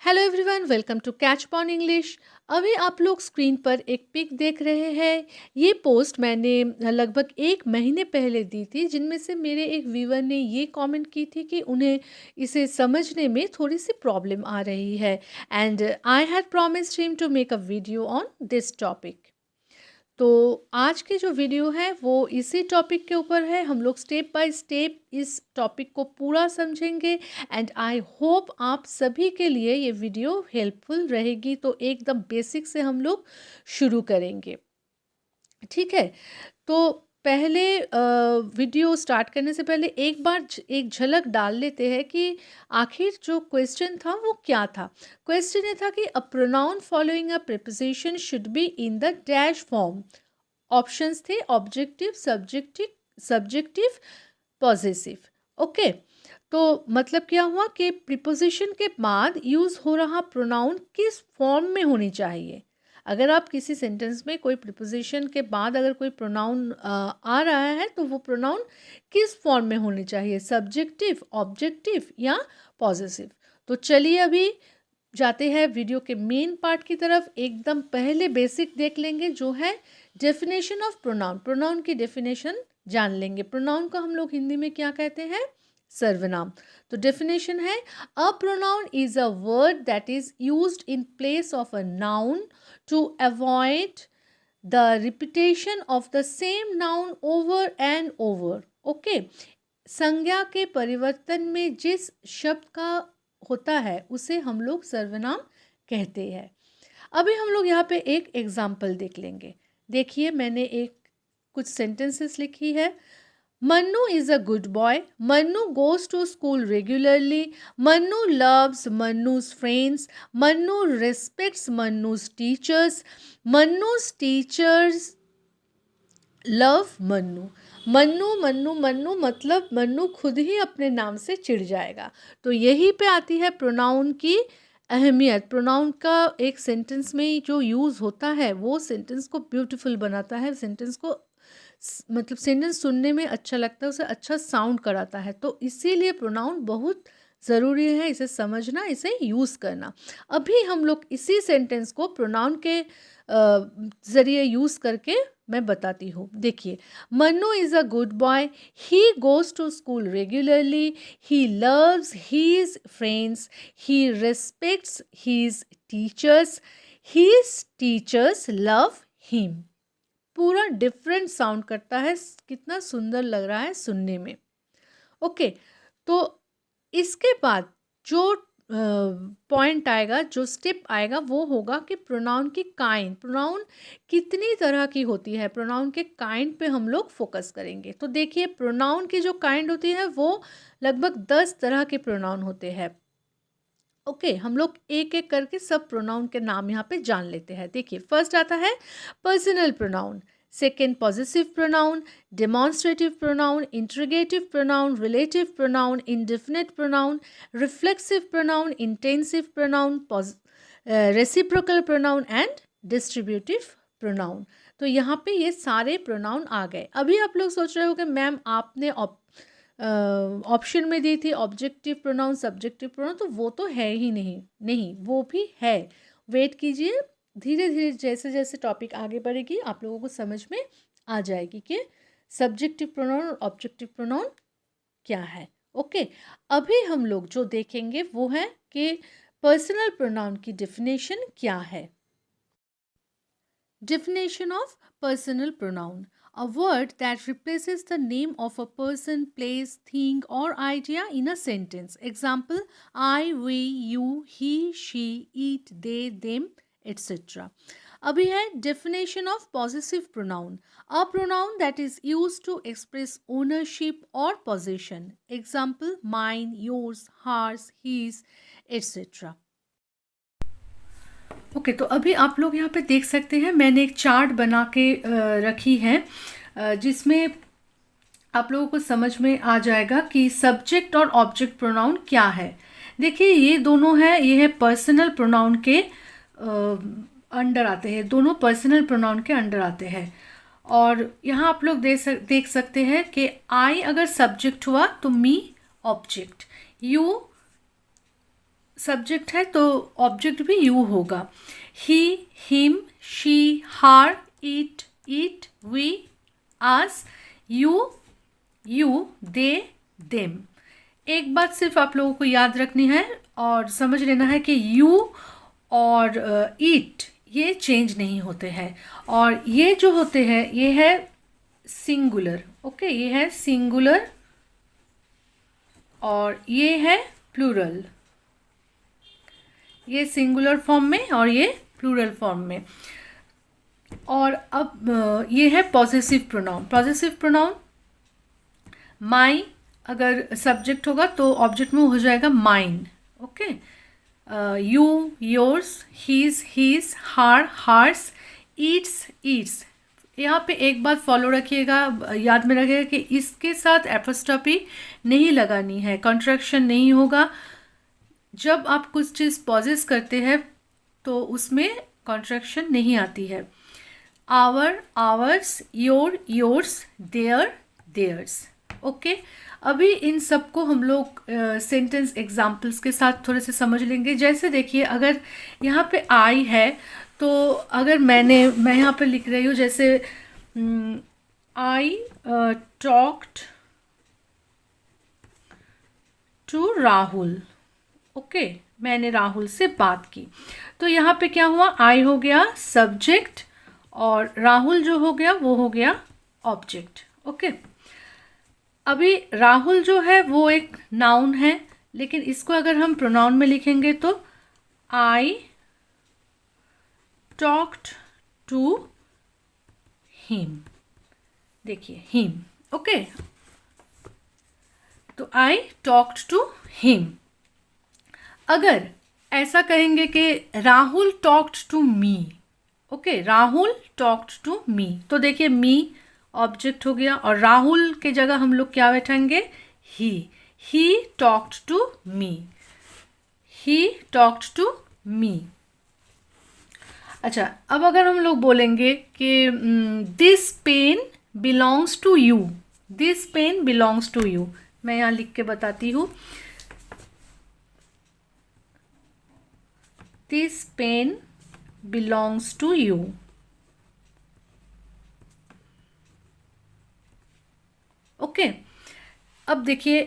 Hello everyone, welcome to catch pawn English. अभी आप लोग स्क्रीन पर एक पिक देख रहे हैं। ये पोस्ट मैंने लगभग 1 महीने पहले दी थी, जिनमें से मेरे एक व्यूअर ने ये कमेंट की थी कि उन्हें इसे समझने में थोड़ी सी प्रॉब्लम आ रही है and I had promised him to make a video on this topic. तो आज की जो वीडियो है वो इसी टॉपिक के ऊपर है। हम लोग स्टेप बाय स्टेप इस टॉपिक को पूरा समझेंगे एंड आई होप आप सभी के लिए ये वीडियो हेल्पफुल रहेगी। तो एकदम बेसिक से हम लोग शुरू करेंगे, ठीक है। तो पहले वीडियो स्टार्ट करने से पहले एक बार एक झलक डाल लेते हैं कि आखिर जो क्वेश्चन था वो क्या था। क्वेश्चन ये था कि a pronoun following a preposition should be in the dash form. Options थे ऑब्जेक्टिव, सब्जेक्टिव, पॉजेसिव। ओके, तो मतलब क्या हुआ कि प्रीपोजिशन के बाद यूज़ हो रहा प्रोनाउन किस फॉर्म में होनी चाहिए। अगर आप किसी सेंटेंस में कोई प्रीपोजिशन के बाद अगर कोई प्रोनाउन आ रहा है तो वो प्रोनाउन किस फॉर्म में होनी चाहिए, सब्जेक्टिव, ऑब्जेक्टिव या पॉजेसिव। तो चलिए अभी जाते हैं वीडियो के मेन पार्ट की तरफ। एकदम पहले बेसिक देख लेंगे जो है डेफिनेशन ऑफ प्रोनाउन। प्रोनाउन की डेफिनेशन जान लेंगे। प्रोनाउन को हम लोग हिंदी में क्या कहते हैं, सर्वनाम। तो डेफिनेशन है a pronoun is a word that is used in place of a noun to avoid the repetition of the same noun over and over. Okay, संज्ञा के परिवर्तन में जिस शब्द का होता है उसे हम लोग सर्वनाम कहते हैं। अभी हम लोग यहाँ पे एक एग्जाम्पल देख लेंगे। देखिए, मैंने एक कुछ सेंटेंसेस लिखी है। Mannu is a good boy, Mannu goes to school regularly, Mannu loves Mannu's friends, Mannu respects Mannu's teachers, Mannu's teachers love Mannu. Mannu Mannu Mannu मतलब मन्नू खुद ही अपने नाम से चिढ़ जाएगा। तो यही पे आती है प्रोनाउन की अहमियत। प्रोनाउन का एक सेंटेंस में जो यूज़ होता है वो सेंटेंस को ब्यूटीफुल बनाता है, सेंटेंस को मतलब सेंटेंस सुनने में अच्छा लगता है, उसे अच्छा साउंड कराता है। तो इसीलिए प्रोनाउन बहुत ज़रूरी है, इसे समझना, इसे यूज़ करना। अभी हम लोग इसी सेंटेंस को प्रोनाउन के ज़रिए यूज़ करके मैं बताती हूँ। देखिए, Mannu is a good boy, he goes to school regularly, he loves his friends, he respects his teachers, his teachers love him. पूरा डिफरेंट साउंड करता है, कितना सुंदर लग रहा है सुनने में। ओके, तो इसके बाद जो पॉइंट आएगा, जो स्टेप आएगा वो होगा कि प्रोनाउन की काइंड। प्रोनाउन कितनी तरह की होती है, प्रोनाउन के काइंड पे हम लोग फोकस करेंगे। तो देखिए, प्रोनाउन की जो काइंड होती है वो लगभग 10 तरह के प्रोनाउन होते हैं। ओके, हम लोग एक एक करके सब प्रोनाउन के नाम यहाँ पे जान लेते हैं। देखिए, फर्स्ट आता है personal pronoun, second positive pronoun, demonstrative pronoun, interrogative pronoun, relative pronoun, indefinite pronoun, reflexive pronoun, intensive pronoun, reciprocal pronoun and distributive pronoun. तो यहाँ पे ये सारे प्रोनाउन आ गए। अभी आप लोग सोच रहे हो कि मैम आपने ऑप्शन में दी थी ऑब्जेक्टिव प्रोनाउन, सब्जेक्टिव प्रोनाउन, तो वो तो है ही नहीं। नहीं, वो भी है। वेट कीजिए, धीरे धीरे जैसे जैसे टॉपिक आगे बढ़ेगी आप लोगों को समझ में आ जाएगी कि सब्जेक्टिव प्रोनाउन और ऑब्जेक्टिव प्रोनाउन क्या है। ओके, अभी हम लोग जो देखेंगे वो है कि पर्सनल प्रोनाउन की डेफिनेशन क्या है। Definition of personal pronoun: a word that replaces the name of a person, place, thing, or idea in a sentence. Example: I, we, you, he, she, it, they, them, etc. अभी है definition of possessive pronoun: a pronoun that is used to express ownership or possession. Example: mine, yours, hers, his, etc. Okay, तो अभी आप लोग यहाँ पे देख सकते हैं, मैंने एक चार्ट बना के रखी है जिसमें आप लोगों को समझ में आ जाएगा कि सब्जेक्ट और ऑब्जेक्ट प्रोनाउन क्या है। देखिए, ये दोनों है, ये है पर्सनल प्रोनाउन के अंडर आते हैं, दोनों पर्सनल प्रोनाउन के अंडर आते हैं। और यहाँ आप लोग देख सकते हैं कि आई अगर सब्जेक्ट हुआ तो मी ऑब्जेक्ट, यू सब्जेक्ट है तो ऑब्जेक्ट भी यू होगा। He, him, she, her, it, we, us, you, they, them. एक बात सिर्फ आप लोगों को याद रखनी है और समझ लेना है कि यू और इट ये चेंज नहीं होते हैं, और ये जो होते हैं ये है सिंगुलर। ओके, ये है सिंगुलर और ये है प्लूरल। ये सिंगुलर फॉर्म में और ये प्लूरल फॉर्म में। और अब ये है possessive pronoun. Possessive pronoun my अगर सब्जेक्ट होगा तो ऑब्जेक्ट में हो जाएगा mine. Okay, you, yours, his, her, hers, its. यहाँ पे एक बात फॉलो रखिएगा, याद में रखिएगा कि इसके साथ एपोस्ट्रॉफी नहीं लगानी है, कॉन्ट्रैक्शन नहीं होगा। जब आप कुछ चीज़ पॉजेस करते हैं तो उसमें कॉन्ट्रैक्शन नहीं आती है। Our, ours, yours, theirs. Okay, अभी इन सबको हम लोग सेंटेंस एग्जाम्पल्स के साथ थोड़े से समझ लेंगे। जैसे देखिए, अगर यहाँ पे आई है तो अगर मैं यहाँ पे लिख रही हूँ जैसे I talked to Rahul. Okay, मैंने राहुल से बात की। तो यहाँ पे क्या हुआ, आई हो गया सब्जेक्ट और राहुल जो हो गया वो हो गया ऑब्जेक्ट। ओके, अभी राहुल जो है वो एक नाउन है, लेकिन इसको अगर हम प्रोनाउन में लिखेंगे तो आई टॉक्ड टू हिम। देखिए हिम। ओके, तो आई टॉक्ड टू हिम। अगर ऐसा कहेंगे कि Rahul talked to me. Okay, Rahul talked to me, तो देखिए मी ऑब्जेक्ट हो गया और राहुल के जगह हम लोग क्या बैठाएंगे, he talked to me, he talked to me. अच्छा, अब अगर हम लोग बोलेंगे कि this pen belongs to you, this pen belongs to you, मैं यहाँ लिख के बताती हूँ। This pen belongs to you. Okay, अब देखिए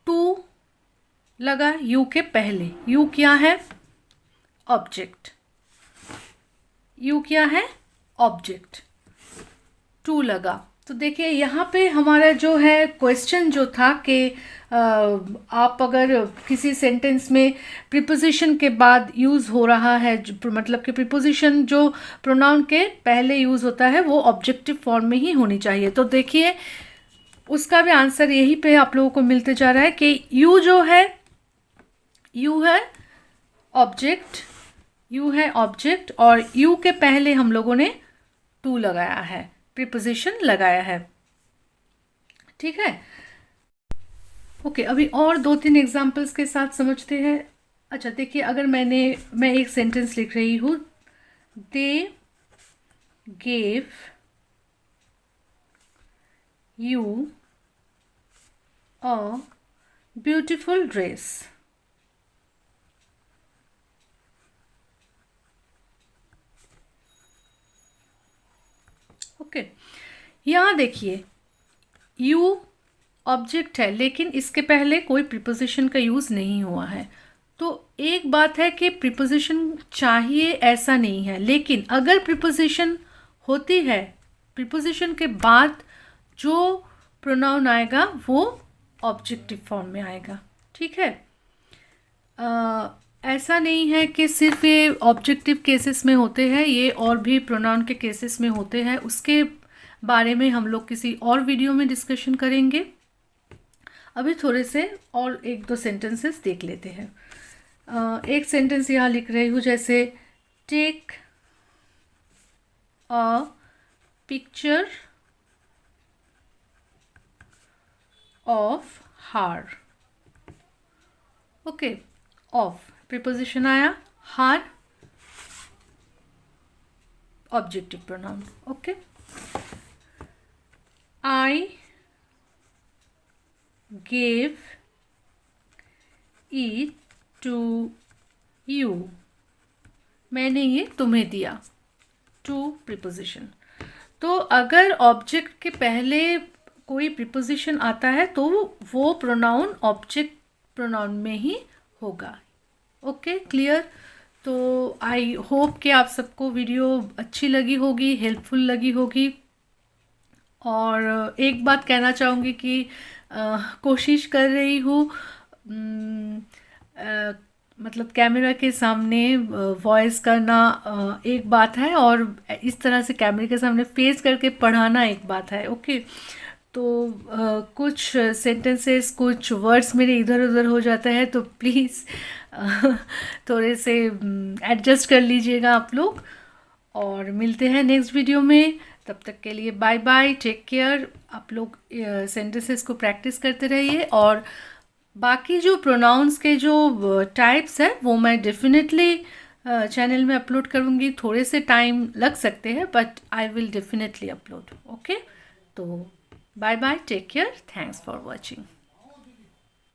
टू लगा यू के पहले। यू क्या है, ऑब्जेक्ट। यू क्या है, ऑब्जेक्ट। टू लगा तो देखिए यहाँ पे हमारा जो है क्वेश्चन जो था कि आप अगर किसी सेंटेंस में प्रीपोजिशन के बाद यूज़ हो रहा है, मतलब कि प्रीपोजिशन जो प्रोनाउन के पहले यूज़ होता है वो ऑब्जेक्टिव फॉर्म में ही होनी चाहिए। तो देखिए उसका भी आंसर यही पे आप लोगों को मिलते जा रहा है कि यू जो है, यू है ऑब्जेक्ट, यू है ऑब्जेक्ट और यू के पहले हम लोगों ने टू लगाया है, प्रीपोजिशन लगाया है। ठीक है, ओके, अभी और दो तीन एग्जांपल्स के साथ समझते हैं। अच्छा देखिए, अगर मैं एक सेंटेंस लिख रही हूँ, they gave you a beautiful dress. Okay, यहाँ देखिए यू ऑब्जेक्ट है लेकिन इसके पहले कोई प्रीपोजिशन का यूज़ नहीं हुआ है। तो एक बात है कि प्रीपोजिशन चाहिए ऐसा नहीं है, लेकिन अगर प्रीपोजिशन होती है, प्रीपोजिशन के बाद जो प्रोनाउन आएगा वो ऑब्जेक्टिव फॉर्म में आएगा। ठीक है, ऐसा नहीं है कि सिर्फ ये ऑब्जेक्टिव केसेस में होते हैं, ये और भी प्रोनाउन के केसेस में होते हैं। उसके बारे में हम लोग किसी और वीडियो में डिस्कशन करेंगे। अभी थोड़े से और एक दो सेंटेंसेस देख लेते हैं। एक सेंटेंस यहाँ लिख रही हूँ, जैसे take a picture of her. Okay, of preposition आया, her objective pronoun. Okay, I gave it to you, मैंने ये तुम्हें दिया, टू प्रीपोजिशन। तो अगर ऑब्जेक्ट के पहले कोई प्रीपोजिशन आता है तो वो प्रोनाउन ऑब्जेक्ट प्रोनाउन में ही होगा। Okay, clear. तो आई होप कि आप सबको वीडियो अच्छी लगी होगी, हेल्पफुल लगी होगी। और एक बात कहना चाहूँगी कि कोशिश कर रही हूँ, मतलब कैमरा के सामने वॉइस करना एक बात है और इस तरह से कैमरे के सामने फेस करके पढ़ाना एक बात है। ओके, तो कुछ सेंटेंसेस, कुछ वर्ड्स मेरे इधर उधर हो जाता है, तो प्लीज़ थोड़े से एडजस्ट कर लीजिएगा आप लोग। और मिलते हैं नेक्स्ट वीडियो में, तब तक के लिए बाय बाय, टेक केयर। आप लोग सेंटेंसेस को प्रैक्टिस करते रहिए, और बाकी जो प्रोनाउंस के जो टाइप्स हैं वो मैं डेफिनेटली चैनल में अपलोड करूँगी। थोड़े से टाइम लग सकते हैं, but I will definitely upload. Okay, तो bye bye, take care, thanks for watching.